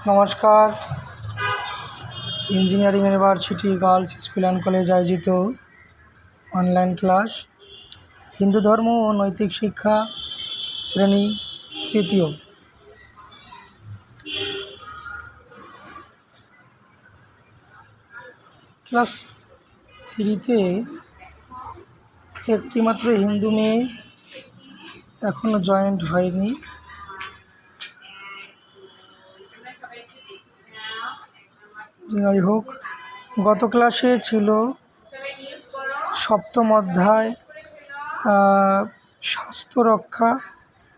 নমস্কার। Engineering university girls school and college আয়োজিত online class Hindu ধর্ম ও নৈতিক শিক্ষা শ্রেণী তৃতীয়। ক্লাস 3-তে একটি মাত্র হিন্দু মেয়ে এখনও জয়েন্ট হয়নি। যাই হোক, গত ক্লাসে ছিল সপ্তম অধ্যায় স্বাস্থ্য রক্ষা।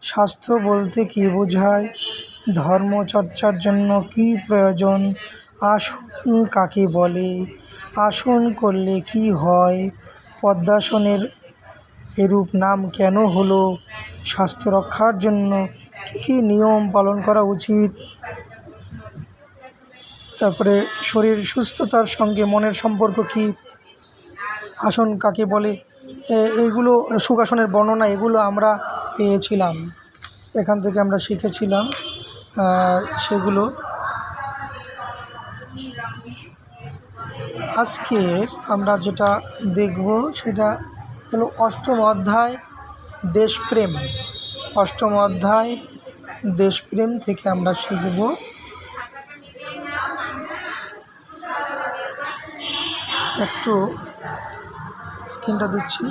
স্বাস্থ্য বলতে কী বোঝায়, ধর্মচর্চার জন্য কী প্রয়োজন, আসন কাকে বলে, আসন করলে কি হয়, পদ্মাসনের এরূপ নাম কেন হলো, স্বাস্থ্য রক্ষার জন্য কী কী নিয়ম পালন করা উচিত, তারপরে শরীর সুস্থতার সঙ্গে মনের সম্পর্ক কী, আসন কাকে বলে, এইগুলো সুখাসনের বর্ণনা এগুলো আমরা পেয়েছিলাম। এখান থেকে আমরা শিখেছিলাম সেগুলো। আজকে আমরা যেটা দেখব সেটা হলো অষ্টম অধ্যায় দেশপ্রেম। অষ্টম অধ্যায় দেশপ্রেম থেকে আমরা শিখব একটু স্ক্রিনটা দিচ্ছি।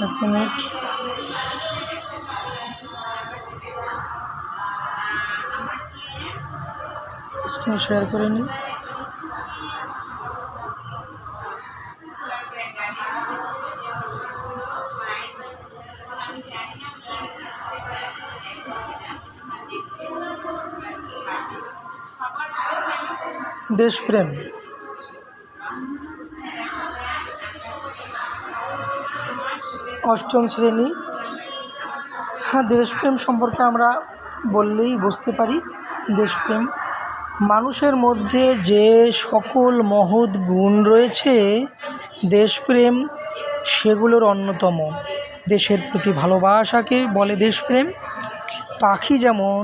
এক মিনিট। স্ক্রিন শেয়ার করে নিই। দেশপ্রেম। অষ্টম শ্রেণী। দেশপ্রেম সম্পর্কে আমরা বললেই বুঝতে পারি, দেশপ্রেম মানুষের মধ্যে যে সকল মহৎ গুণ রয়েছে, দেশপ্রেম সেগুলোর অন্যতম। দেশের প্রতি ভালোবাসাকে বলে দেশপ্রেম। পাখি যেমন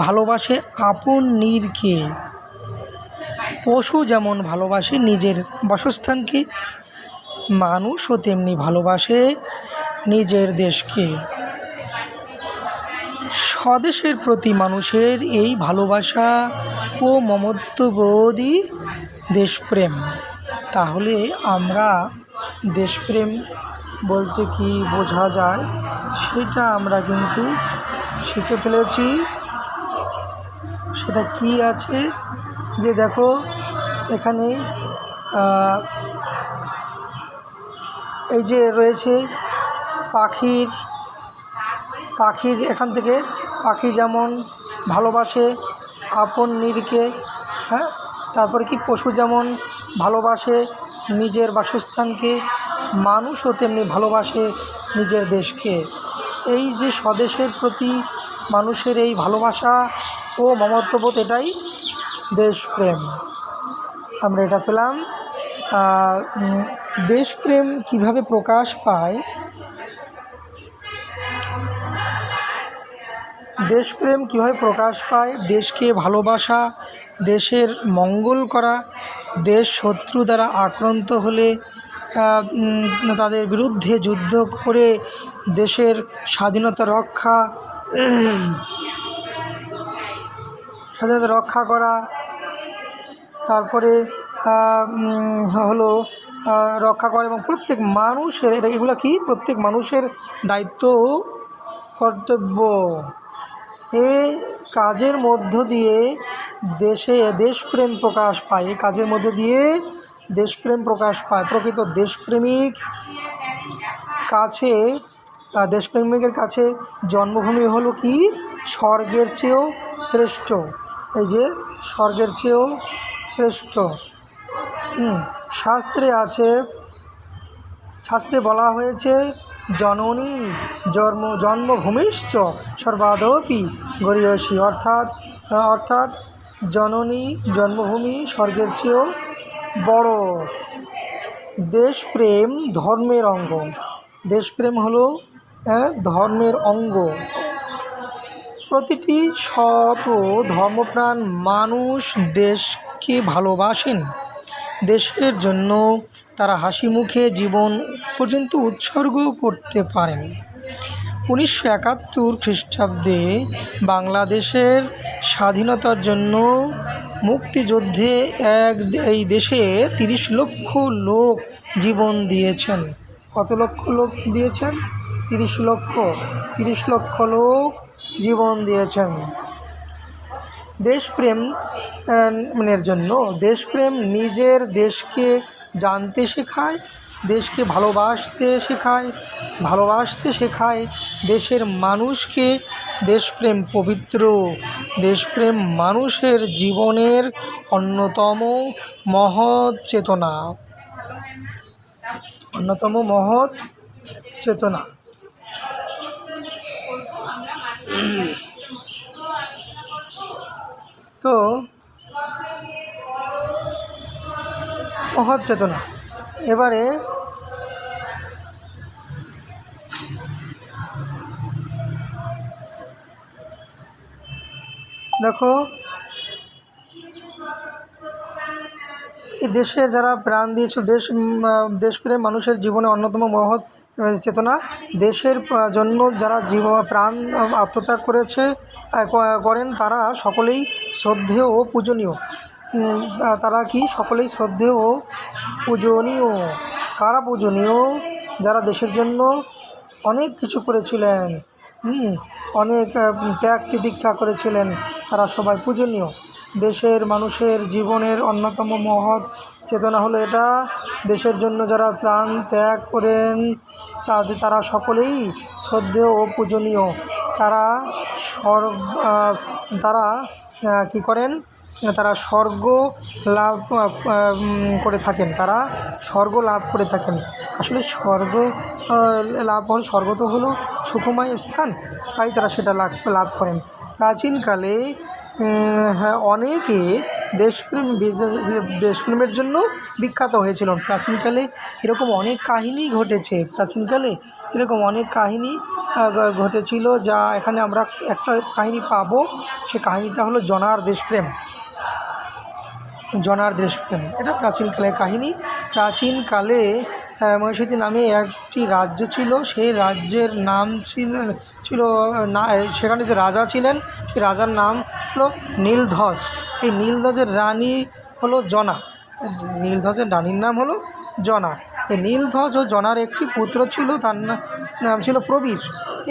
ভালোবাসে আপন নীড়কে, পশু যেমন ভালোবাসে নিজের বাসস্থানকে, মানুষও তেমনি ভালোবাসে নিজের দেশকে। স্বদেশের প্রতি মানুষের এই ভালোবাসা ও মমত্ববোধই দেশপ্রেম। তাহলে আমরা দেশপ্রেম বলতে কি বোঝা যায় সেটা আমরা কিন্তু শিখে ফেলেছি। সেটা কি আছে যে দেখো এখানে এই যে রয়েছে পাখির এখান থেকে পাখি যেমন ভালোবাসে আপন নীড়কে, তারপরে কি পশু যেমন ভালোবাসে নিজের বাসস্থানকে, মানুষও তেমনি ভালোবাসে নিজের দেশকে। এই যে স্বদেশের প্রতি মানুষের এই ভালোবাসা ও মমত্ববোধ, এটাই দেশপ্রেম। আমরা এটা পেলাম। দেশপ্রেম কিভাবে প্রকাশ পায়? দেশপ্রেম কীভাবে প্রকাশ পায়? দেশকে ভালোবাসা, দেশের মঙ্গল করা, দেশ শত্রু দ্বারা আক্রান্ত হলে তাদের বিরুদ্ধে যুদ্ধ করে দেশের স্বাধীনতা রক্ষা করা, তারপরে হলো রক্ষা করে, এবং প্রত্যেক মানুষের এগুলো কি প্রত্যেক মানুষের দায়িত্ব ও কর্তব্য। এই কাজের মধ্য দিয়ে দেশপ্রেম প্রকাশ পায়। এই কাজের মধ্য দিয়ে দেশপ্রেম প্রকাশ পায়। প্রকৃত দেশপ্রেমিক কাছে দেশপ্রেমিকের কাছে জন্মভূমি হলো কি স্বর্গের চেয়েও শ্রেষ্ঠ। এই যে স্বর্গের চেয়েও শ্রেষ্ঠ। শাস্ত্রে বলা হয়েছে জননী জন্মভূমিশ্চ সর্বাদপি গরীয়সী, অর্থাৎ জননী জন্মভূমি স্বর্গের চেয়েও বড়। দেশপ্রেম ধর্মের অঙ্গ। দেশপ্রেম হলো ধর্মের অঙ্গ। প্রতিটি শত ধর্মপ্রাণ মানুষ দেশকে ভালোবাসেন। দেশের জন্য তারা হাসি মুখে জীবন পর্যন্ত উৎসর্গ করতে পারেন। 1971 খ্রিস্টাব্দে বাংলাদেশের স্বাধীনতার জন্য মুক্তিযুদ্ধে এই দেশে 30 লক্ষ লোক জীবন দিয়েছেন। কত লক্ষ লোক দিয়েছেন? 30 লক্ষ লোক জীবন দিয়েছেন দেশপ্রেম নিজের দেশকে জানতে শেখায়, দেশকে ভালোবাসতে শেখায় দেশের মানুষকে। দেশপ্রেম পবিত্র। দেশপ্রেম মানুষের জীবনের অন্যতম মহৎ চেতনা। তো মহৎ চেতনা। এবারে দেখো, এই দেশের যারা প্রাণ দিয়েছিল, দেশপ্রেম মানুষের জীবনে অন্যতম মহৎ চেতনা। দেশের জন্য যারা প্রাণ আত্মত্যাগ করেন তারা সকলেই শ্রদ্ধেয় ও পূজনীয়। সকলেই শ্রদ্ধেয় ও পূজনীয়। কারা পূজনীয়? যারা দেশের জন্য অনেক কিছু করেছিলেন, অনেক ত্যাগ তিতিক্ষা করেছিলেন, তারা সবাই পূজনীয়। দেশের মানুষের জীবনের অন্যতম মহৎ চেতনা হলো এটা। দেশের জন্য যারা প্রাণ ত্যাগ করেন তারা সকলেই শ্রদ্ধেয় ও পূজনীয়। তারা কী করেন? তারা স্বর্গ লাভ করে থাকেন। আসলে স্বর্গ স্বর্গ তো হলো সুখময় স্থান, তাই তারা সেটা লাভ করেন। প্রাচীনকালে অনেকে দেশপ্রেমের জন্য বিখ্যাত হয়েছিল। প্রাচীনকালে এরকম অনেক কাহিনী ঘটেছিল, যা এখানে আমরা একটা কাহিনী পাবো। সে কাহিনীটা হলো জনার দেশপ্রেম। এটা প্রাচীনকালের কাহিনী। প্রাচীনকালে মহিষাসুর নামে একটি রাজ্য ছিল। সেই রাজ্যের নাম ছিল সেখানে যে রাজা ছিলেন, সেই রাজার নাম হলো নীলধ্বজ। এই নীলধ্বজের রানী হলো জনা। নীলধ্বজের রানীর নাম হলো জনা। এই নীলধ্বজ ও জনার একটি পুত্র ছিল, তার নাম ছিল প্রবীর।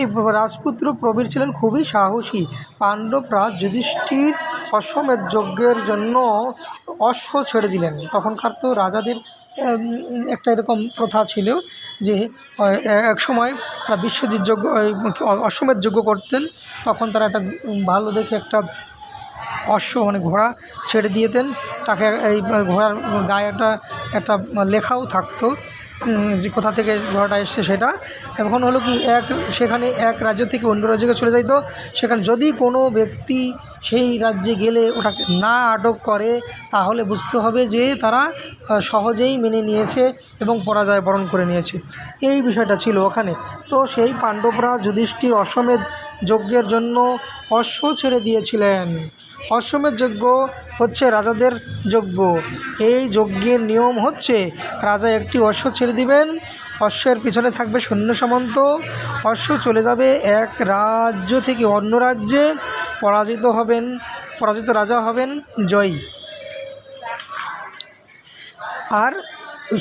এই রাজপুত্র প্রবীর ছিলেন খুবই সাহসী। পাণ্ডবরা যুধিষ্ঠির অশ্বমেধ যজ্ঞের জন্য অশ্ব ছেড়ে দিলেন। তখনকার তো রাজাদের একটা এরকম প্রথা ছিল যে এক সময় তারা বিশ্বজিৎ যজ্ঞ অশ্বমেধ যজ্ঞ করতেন, তখন তারা একটা ভালো দেখে একটা অশ্ব ঘোড়া ছেড়ে দিতেন। তাকে এই ঘোড়ার গায়ে একটা লেখাও থাকতো যে কোথা থেকে ঘোড়াটা এসছে সেটা। এখন হলো কি সেখানে এক রাজ্য থেকে অন্য রাজ্যে চলে যাইতো। সেখানে যদি কোনো ব্যক্তি সেই রাজ্যে গেলে ওটাকে না আটক করে, তাহলে বুঝতে হবে যে তারা সহজেই মেনে নিয়েছে এবং পরাজয় বরণ করে নিয়েছে। এই বিষয়টা ছিল ওখানে। তো সেই পাণ্ডবরা যুধিষ্ঠির অশ্বমেধ যজ্ঞের জন্য অশ্ব ছেড়ে দিয়েছিলেন। অশ্বমেধ যজ্ঞ হচ্ছে রাজাদের যজ্ঞ। এই যজ্ঞের নিয়ম হচ্ছে রাজা একটি অশ্ব ছেড়ে দিবেন, অশ্বের পিছনে থাকবে সৈন্য সামন্ত। অশ্ব চলে যাবে এক রাজ্য থেকে অন্য রাজ্যে। পরাজিত রাজা হবেন জয়ী। আর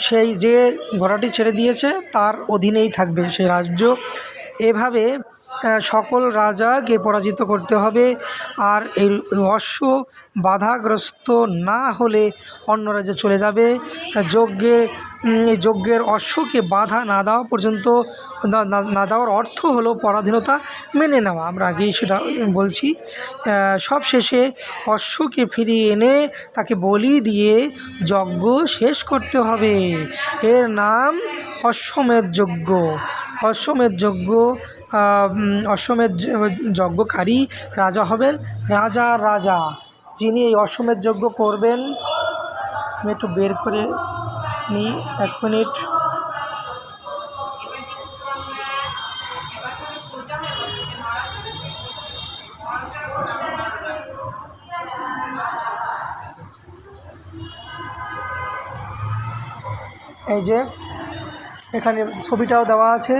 সেই যে ঘোড়াটি ছেড়ে দিয়েছে তার অধীনেই থাকবে সেই রাজ্য। এভাবে সকল রাজাকে পরাজিত করতে হবে, আর এই অশ্ব বাধাগ্রস্ত না হলে অন্য রাজ্যে চলে যাবে। এই যজ্ঞের অশ্বকে বাধা না দেওয়া পর্যন্ত না দেওয়ার অর্থ হলো পরাধীনতা মেনে নেওয়া। আমরা আগেই সেটা বলছি। সব শেষে অশ্বকে ফিরিয়ে এনে তাকে বলি দিয়ে যজ্ঞ শেষ করতে হবে। এর নাম অশ্বমেধ যজ্ঞ। অশ্বমেধ যজ্ঞকারী রাজা হবেন রাজা। যিনি এই অশ্বমেধ যজ্ঞ করবেন, আমি একটু বের করে নিই, 1 মিনিট। এই যে এখানে ছবিটাও দেওয়া আছে।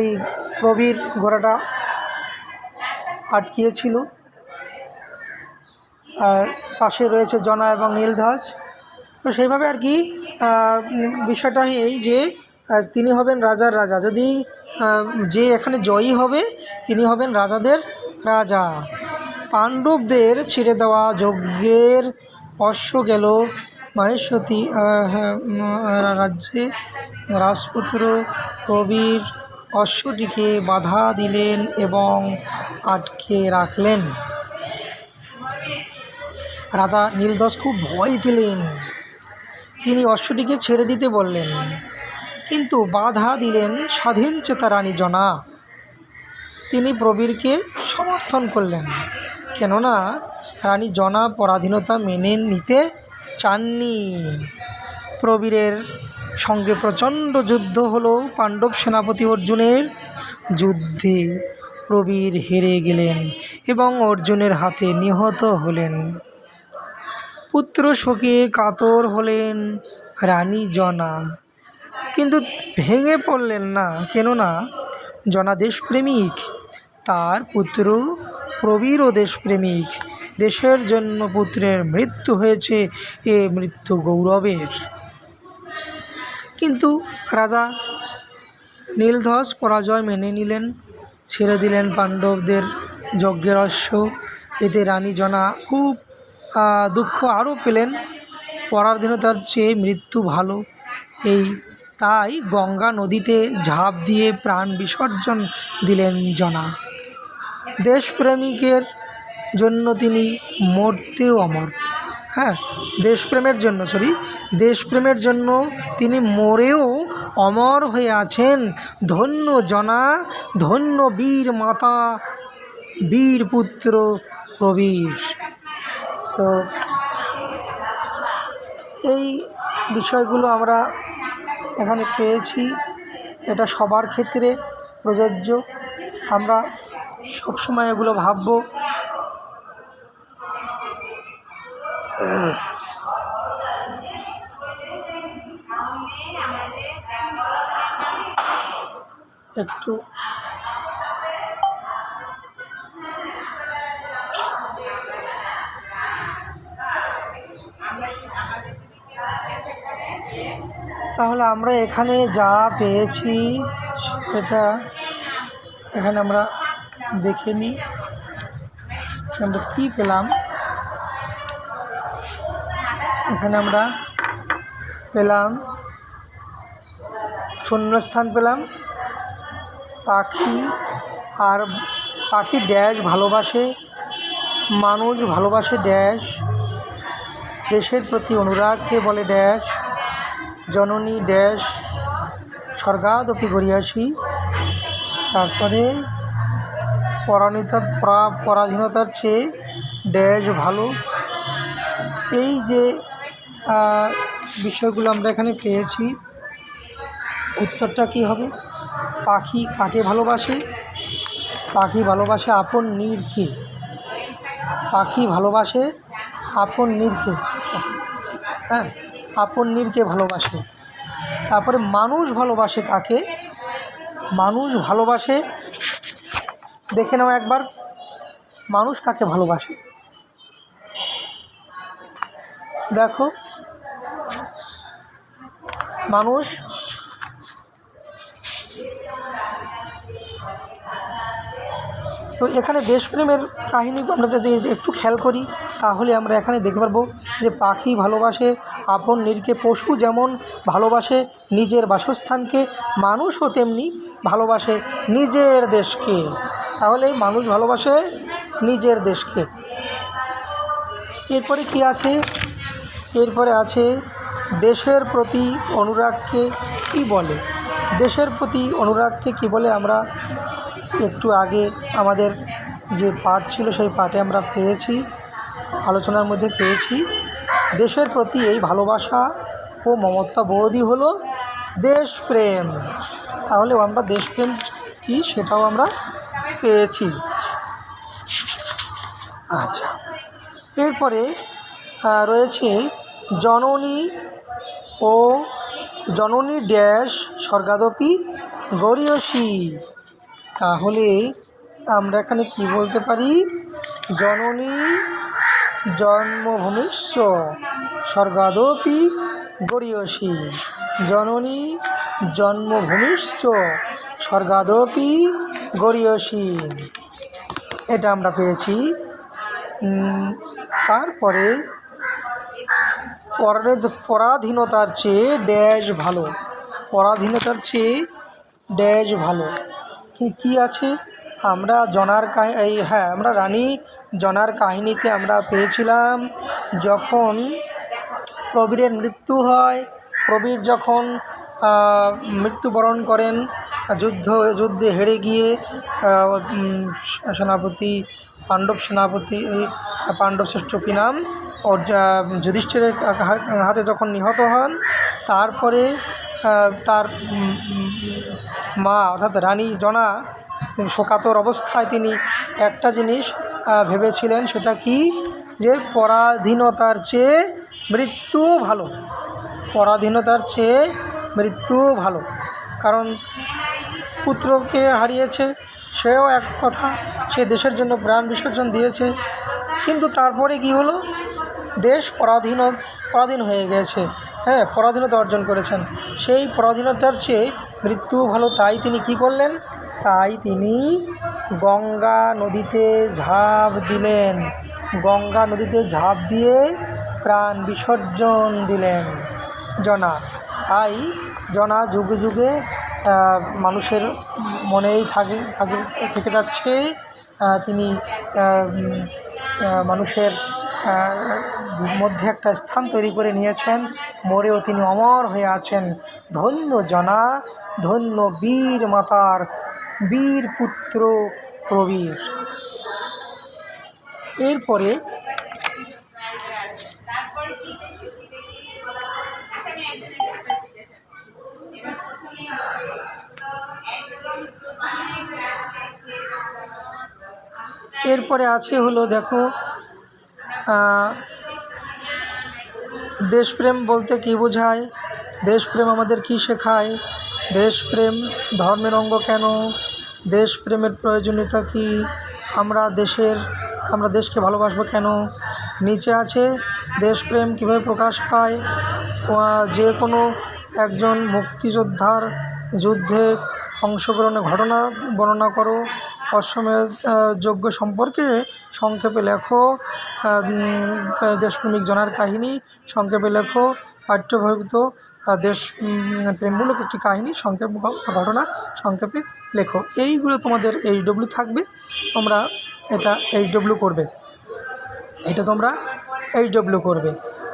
এই প্রবীর ঘোড়াটা আটকিয়েছিল, আর পাশে রয়েছে জনা এবং নীলধ্বজ। তো সেইভাবে আর কি বিষয়টা এই যে তিনি হবেন রাজার রাজা। যদি যে এখানে জয়ী হবে তিনি হবেন রাজাদের রাজা। পাণ্ডবদের ছেড়ে দেওয়া যজ্ঞের অশ্ব গেল মাহেশ্বতী রাজ্যে। রাজপুত্র প্রবীর অশ্বটিকে বাধা দিলেন এবং আটকে রাখলেন। রাজা নীলধ্বজ খুব ভয় পেলেন। তিনি অশ্বটিকে ছেড়ে দিতে বললেন, কিন্তু বাধা দিলেন স্বাধীনচেতা রানী জনা। তিনি প্রবীরকে সমর্থন করলেন, কেননা রানী জনা পরাধীনতা মেনে নিতে চাননি। প্রবীরের সঙ্গে প্রচণ্ড যুদ্ধ হলো। পাণ্ডব সেনাপতি অর্জুনের যুদ্ধে প্রবীর হেরে গেলেন এবং অর্জুনের হাতে নিহত হলেন। পুত্র শোকে কাতর হলেন রানী জনা, কিন্তু ভেঙে পড়লেন না, কেননা জনা দেশপ্রেমিক, তার পুত্র প্রবীরও দেশপ্রেমিক। দেশের জন্য পুত্রের মৃত্যু হয়েছে, এ মৃত্যু গৌরবের। কিন্তু রাজা নীলধ্বজ পরাজয় মেনে নিলেন, ছেড়ে দিলেন পাণ্ডবদের যজ্ঞের অশ্ব। এতে রানী জনা খুব দুঃখ আরও পেলেন। পরাধীনতার চেয়ে মৃত্যু ভালো, তাই গঙ্গা নদীতে ঝাঁপ দিয়ে প্রাণ বিসর্জন দিলেন জনা। দেশপ্রেমিকের জন্য তিনি মরতেও অমর। দেশপ্রেমের জন্য তিনি মরেও অমর হয়ে আছেন। ধন্য জনা, ধন্য বীর মাতা, বীর পুত্র প্রবীর। তো এই বিষয়গুলো আমরা এখানে পেয়েছি। এটা সবার ক্ষেত্রে প্রযোজ্য। আমরা সবসময় এগুলো ভাবব। একটু তাহলে আমরা এখানে যা পেয়েছি সেটা এখানে আমরা দেখে নিই। আমরা কী পেলাম? এখানে আমরা পেলাম শূন্যস্থান পেলাম, পাখি। আর পাখি ড্যাশ ভালোবাসে, মানুষ ভালোবাসে ড্যাশ, দেশের প্রতি অনুরাগকে বলে ড্যাশ, জননী ড্যাশ স্বর্গাদপি গরিয়াসী। তারপরে পরাধীনতার চেয়ে ড্যাশ ভালো। এই যে বিষয়গুলো আমরা এখানে পেয়েছি, উত্তরটা কী হবে? পাখি কাকে ভালোবাসে? পাখি ভালোবাসে আপন নীড়কে। পাখি ভালোবাসে আপন নীড়কে, আপন নীড়কে ভালোবাসে। তারপরে মানুষ ভালোবাসে কাকে? মানুষ ভালোবাসে, দেখে নাও একবার, মানুষ কাকে ভালোবাসে দেখো। মানুষ তো এখানে দেশপ্রেমের কাহিনী আমরা যদি একটু খেয়াল করি তাহলে আমরা এখানে দেখতে পারবো যে পাখি ভালোবাসে আপন নিরকে, পশু যেমন ভালোবাসে নিজের বাসস্থানকে, মানুষও তেমনি ভালোবাসে নিজের দেশকে। তাহলে মানুষ ভালোবাসে নিজের দেশকে। এরপরে কি আছে? এরপরে আছে দেশের প্রতি অনুরাগকে কী বলে। দেশের প্রতি অনুরাগকে কী বলে আমরা একটু আগে আমাদের যে পাঠ ছিল সেই পাঠে আমরা পেয়েছি, আলোচনার মধ্যে পেয়েছি। দেশের প্রতি এই ভালোবাসা ও মমতাবোধই হলো দেশপ্রেম। তাহলে আমরা দেশপ্রেম কী সেটাও আমরা পেয়েছি। আচ্ছা, এরপরে রয়েছে জননী ও জননী ড্যাশ স্বর্গাদপি গরীয়সী। তাহলে আমরা এখানে কি বলতে পারি? জননী জন্মভূমিস্য স্বর্গাদপি গরীয়সী। জননী জন্মভূমিস্য স্বর্গাদপি গরীয়সী, এটা আমরা পেয়েছি। তারপরে পরাধীনতার চেয়ে ড্যাশ ভালো। পরাধীনতার চেয়ে ড্যাশ ভালো কি আছে? আমরা আমরা রানী জনার কাহিনীতে আমরা পেয়েছিলাম যখন প্রবীরের মৃত্যু হয়, প্রবীর যখন মৃত্যুবরণ করেন যুদ্ধে হেরে গিয়ে, সেনাপতি পাণ্ডব সেনাপতি এই পাণ্ডব শ্রেষ্ঠ কি নাম যুধিষ্ঠিরের হাতে যখন নিহত হন, তারপরে তার মা অর্থাৎ রানী জনা শোকাতর অবস্থায় তিনি একটা জিনিস ভেবেছিলেন, সেটা কি? যে পরাধীনতার চেয়ে মৃত্যু ভালো। পরাধীনতার চেয়ে মৃত্যু ভালো, কারণ পুত্রকে হারিয়েছে, সেও এক কথা, সে দেশের জন্য প্রাণ বিসর্জন দিয়েছে, কিন্তু তারপরে কি হলো? দেশ পরাধীন হয়ে গেছে, হ্যাঁ, পরাধীনতা অর্জন করেছেন। সেই পরাধীনতার চেয়ে মৃত্যু ভালো, তাই তিনি কি করলেন? তাই তিনি গঙ্গা নদীতে ঝাঁপ দিলেন। গঙ্গা নদীতে ঝাঁপ দিয়ে প্রাণ বিসর্জন দিলেন জনা। তাই জনা যুগে যুগে মানুষের মনেই থেকে যাচ্ছে। তিনি মানুষের মধ্যে একটা স্থান তৈরি করে নিয়েছেন, মরেও তিনি অমর হয়ে আছেন। ধন্য জনা, ধন্য বীর মাতার বীর পুত্র প্রবীর। এরপরে আছে হলো, দেখো, দেশপ্রেম বলতে কী বোঝায়, দেশপ্রেম আমাদের কি শেখায়, দেশপ্রেম ধর্মের অঙ্গ কেন, দেশপ্রেমের প্রয়োজনীয়তা কী, আমরা দেশকে ভালোবাসবো কেন। নিচে আছে দেশপ্রেম কীভাবে প্রকাশ পায়, যে কোনো একজন মুক্তিযোদ্ধার যুদ্ধে অংশগ্রহণের ঘটনা বর্ণনা করো, অশ্বমেধ যজ্ঞ সম্পর্কে সংক্ষেপে লেখো, দেশপ্রেমিক জনার কাহিনী সংক্ষেপে লেখো, পাঠ্যভুক্ত দেশপ্রেমমূলক একটি কাহিনী ঘটনা সংক্ষেপে লেখো। এইগুলো তোমাদের HW থাকবে, তোমরা এটা HW করবে,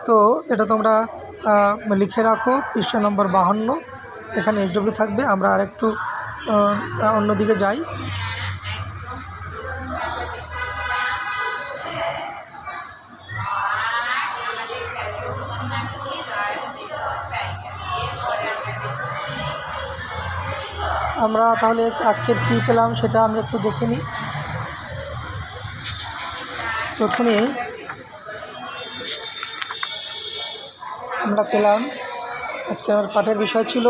তো এটা তোমরা লিখে রাখো। পৃষ্ঠা নম্বর 52 এখানে HW থাকবে। আমরা আরেকটু অন্যদিকে যাই। আমরা তাহলে আজকের কী পেলাম সেটা আমরা একটু দেখে নিই। প্রথমে আমরা পেলাম, আজকে আমার পাঠের বিষয় ছিল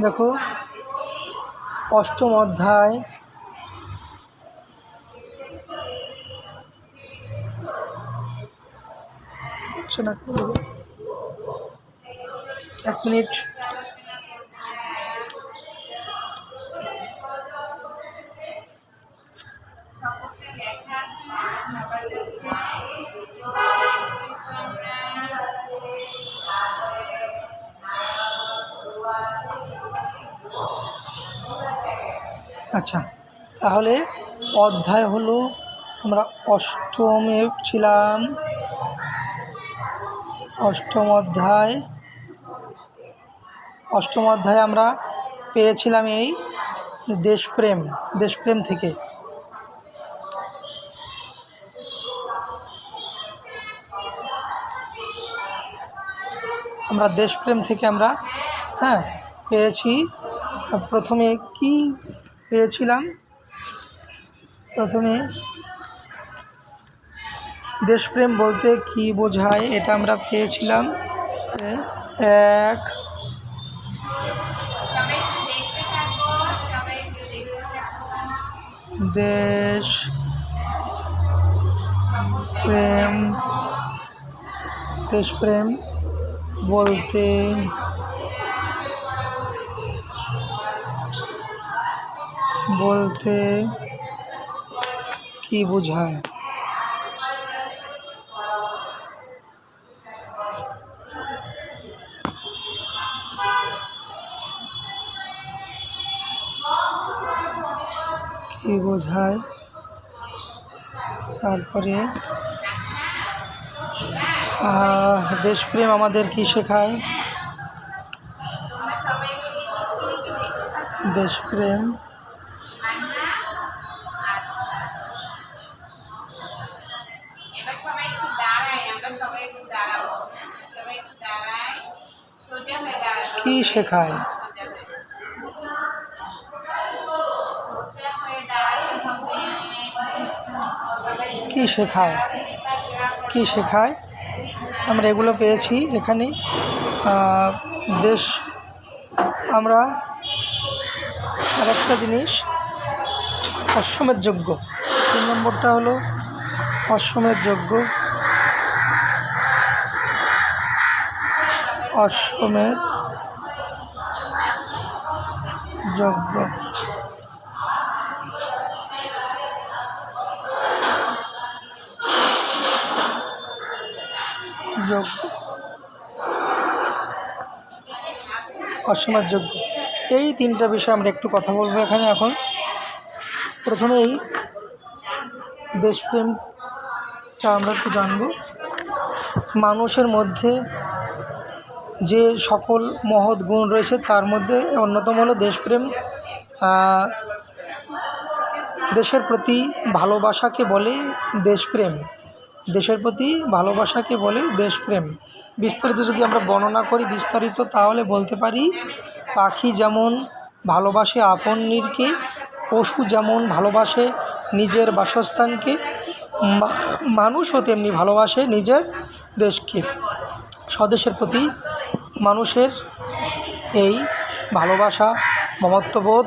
দেখো, অষ্টম অধ্যায় হচ্ছে না, 1 মিনিট। আচ্ছা, তাহলে অধ্যায় হলো, আমরা অষ্টমে ছিলাম। অষ্টম অধ্যায়ে আমরা পেয়েছিলাম এই দেশপ্রেম থেকে। আমরা দেশপ্রেম থেকে আমরা পেয়েছি। প্রথমে কি পেয়েছিলাম? প্রথমে দেশপ্রেম বলতে কি বোঝায় এটা আমরা পেয়েছিলাম। এক, দেশপ্রেম বলতে কি বোঝায়? তারপরে দেশপ্রেম আমাদের কি শেখায়? দেশপ্রেম কি শেখায়? কি শেখায়? আমরা এগুলো পেয়েছি এখানে। আমরা আরেকটা জিনিস, অশ্বমেধ যজ্ঞ। 3 নম্বরটা হলো অশ্বমেধ যজ্ঞ। অশ্বমেধ যজ্ঞ, এই 3টা বিষয় আমরা একটু কথা বলবো এখানে। এখন প্রথমেই দেশপ্রেমটা আমরা একটু জানব। মানুষের মধ্যে যে সকল মহৎ গুণ রয়েছে তার মধ্যে অন্যতম হলো দেশপ্রেম। দেশের প্রতি ভালোবাসাকে বলে দেশপ্রেম। বিস্তারিত যদি আমরা বর্ণনা করি তাহলে বলতে পারি, পাখি যেমন ভালোবাসে আপন নীড়কে, পশু যেমন ভালোবাসে নিজের বাসস্থানকে, মানুষও তেমনি ভালোবাসে নিজের দেশকে। স্বদেশের প্রতি মানুষের এই ভালোবাসা, মমত্ববোধ,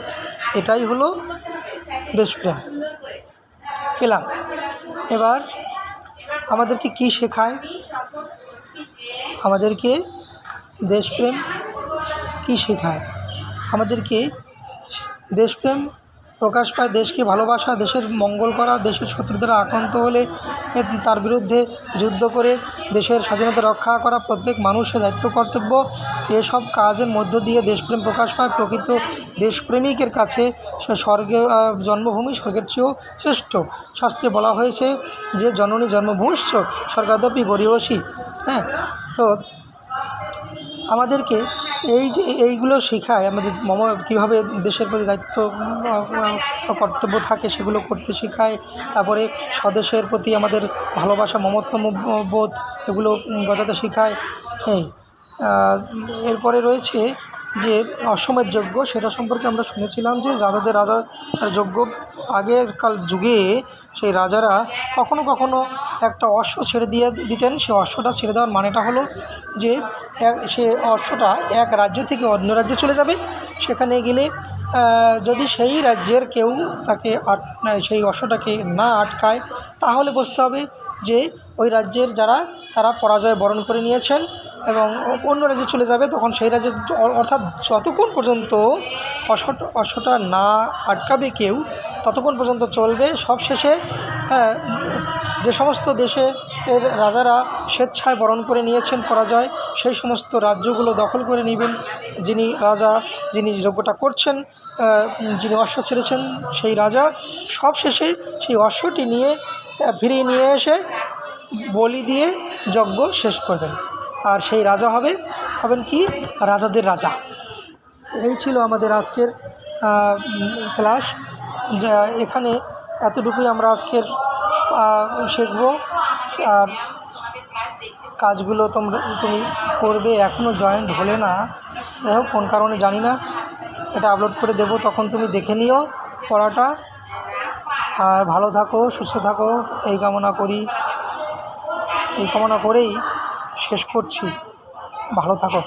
এটাই হলো দেশপ্রেম পেলাম। এবার আমাদেরকে কি শেখায়? আমাদেরকে দেশপ্রেম কি শেখায়? আমাদেরকে দেশপ্রেম প্রকাশ পায় দেশকে ভালোবাসা, দেশের মঙ্গল করা, দেশের শত্রু দ্বারা আক্রান্ত হলে তার বিরুদ্ধে যুদ্ধ করে দেশের স্বাধীনতা রক্ষা করা প্রত্যেক মানুষের দায়িত্ব কর্তব্য। এসব কাজের মধ্য দিয়ে দেশপ্রেম প্রকাশ পায়। প্রকৃত দেশপ্রেমিকের কাছে স্বর্গে জন্মভূমি স্বর্গের চেয়েও শ্রেষ্ঠ। শাস্ত্রে বলা হয়েছে যে জননী জন্মভূমিশ্চ স্বর্গাদপি গরীয়সী। তো আমাদেরকে এইগুলো শেখায় আমাদের কীভাবে দেশের প্রতি দায়িত্ব কর্তব্য থাকে সেগুলো করতে শেখায়। তারপরে স্বদেশের প্রতি আমাদের ভালোবাসা, মমত্ববোধ, এগুলো বোঝাতে শেখায়। এরপরে রয়েছে যে অশ্বমেধ যজ্ঞ, সেটা সম্পর্কে আমরা শুনেছিলাম যে রাজার যজ্ঞ আগেরকার যুগে সেই রাজারা কখনো কখনো একটা অশ্ব ছেড়ে দিতেন। সেই অশ্বটা ছেড়ে দেওয়ার মানেটা হলো যে সে অশ্বটা এক রাজ্য থেকে অন্য রাজ্যে চলে যাবে। সেখানে গেলে যদি সেই রাজ্যের কেউ তাকে সেই অশ্বটাকে না আটকায়, তাহলে বুঝতে হবে যে ওই রাজ্যের তারা পরাজয় বরণ করে নিয়েছেন এবং অন্য রাজ্যে চলে যাবে। তখন সেই রাজ্যে অর্থাৎ যতক্ষণ পর্যন্ত অশ্বটা না আটকাবে কেউ, ততক্ষণ পর্যন্ত চলবে। সবশেষে যে সমস্ত দেশের রাজারা স্বেচ্ছায় বরণ করে নিয়েছেন পরাজয়, সেই সমস্ত রাজ্যগুলো দখল করে নেবেন যিনি যজ্ঞটা করছেন, যিনি অশ্ব ছেড়েছেন সেই রাজা। সবশেষে সেই অশ্বটি ফিরিয়ে নিয়ে এসে বলি দিয়ে যজ্ঞ শেষ করবেন, আর সেই রাজা হবেন কি রাজাদের রাজা। এই ছিল আমাদের আজকের ক্লাস। এখানে এতটুকুই আমরা আজকের শিখব। আর কাজগুলো তুমি করবে, এখনও জয়েন্ট হলে না, যাই হোক কোন কারণে জানি না, এটা আপলোড করে দেবো, তখন তুমি দেখে নিও পড়াটা। আর ভালো থাকো, সুস্থ থাকো, এই কামনা করেই শেষ করছি। ভালো থাকো।